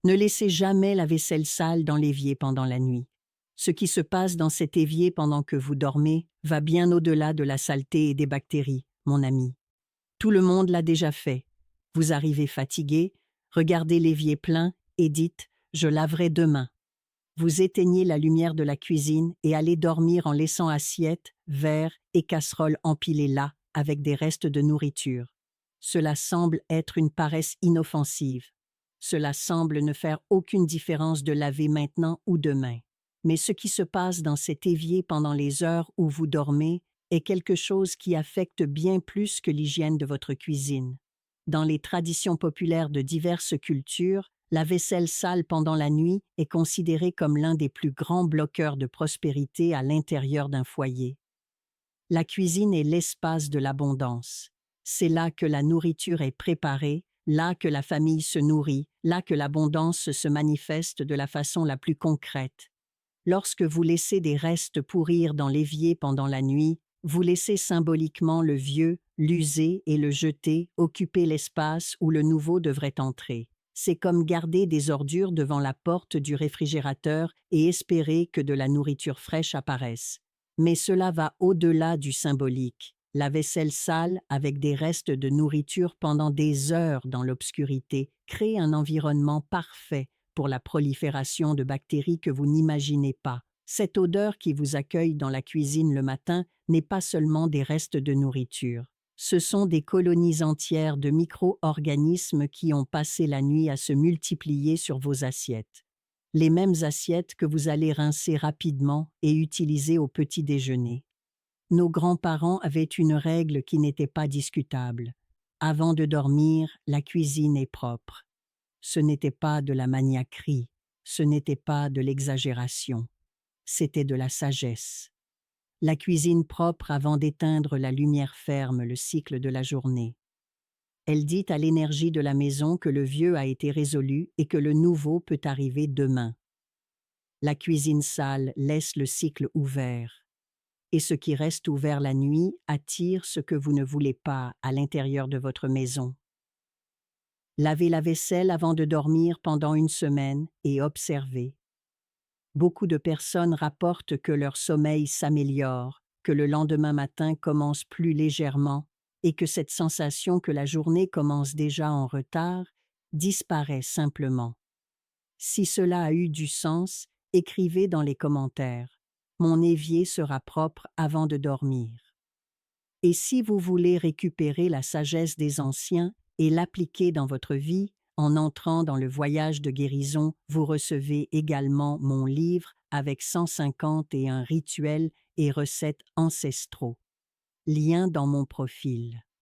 Ne laissez jamais la vaisselle sale dans l'évier pendant la nuit. Ce qui se passe dans cet évier pendant que vous dormez va bien au-delà de la saleté et des bactéries, mon ami. Tout le monde l'a déjà fait. Vous arrivez fatigué, regardez l'évier plein et dites « je laverai demain ». Vous éteignez la lumière de la cuisine et allez dormir en laissant assiettes, verres et casseroles empilés là, avec des restes de nourriture. Cela semble être une paresse inoffensive. Cela semble ne faire aucune différence de laver maintenant ou demain. Mais ce qui se passe dans cet évier pendant les heures où vous dormez est quelque chose qui affecte bien plus que l'hygiène de votre cuisine. Dans les traditions populaires de diverses cultures, la vaisselle sale pendant la nuit est considérée comme l'un des plus grands bloqueurs de prospérité à l'intérieur d'un foyer. La cuisine est l'espace de l'abondance. C'est là que la nourriture est préparée, là que la famille se nourrit, là que l'abondance se manifeste de la façon la plus concrète. Lorsque vous laissez des restes pourrir dans l'évier pendant la nuit, vous laissez symboliquement le vieux, l'usé et le jeté occuper l'espace où le nouveau devrait entrer. C'est comme garder des ordures devant la porte du réfrigérateur et espérer que de la nourriture fraîche apparaisse. Mais cela va au-delà du symbolique. La vaisselle sale, avec des restes de nourriture pendant des heures dans l'obscurité, crée un environnement parfait pour la prolifération de bactéries que vous n'imaginez pas. Cette odeur qui vous accueille dans la cuisine le matin n'est pas seulement des restes de nourriture. Ce sont des colonies entières de micro-organismes qui ont passé la nuit à se multiplier sur vos assiettes. Les mêmes assiettes que vous allez rincer rapidement et utiliser au petit déjeuner. Nos grands-parents avaient une règle qui n'était pas discutable. Avant de dormir, la cuisine est propre. Ce n'était pas de la maniaquerie, ce n'était pas de l'exagération, c'était de la sagesse. La cuisine propre avant d'éteindre la lumière ferme le cycle de la journée. Elle dit à l'énergie de la maison que le vieux a été résolu et que le nouveau peut arriver demain. La cuisine sale laisse le cycle ouvert. Et ce qui reste ouvert la nuit attire ce que vous ne voulez pas à l'intérieur de votre maison. Lavez la vaisselle avant de dormir pendant une semaine et observez. Beaucoup de personnes rapportent que leur sommeil s'améliore, que le lendemain matin commence plus légèrement et que cette sensation que la journée commence déjà en retard disparaît simplement. Si cela a eu du sens, écrivez dans les commentaires. Mon évier sera propre avant de dormir. Et si vous voulez récupérer la sagesse des anciens et l'appliquer dans votre vie, en entrant dans le voyage de guérison, vous recevez également mon livre avec 151 rituels et recettes ancestraux. Lien dans mon profil.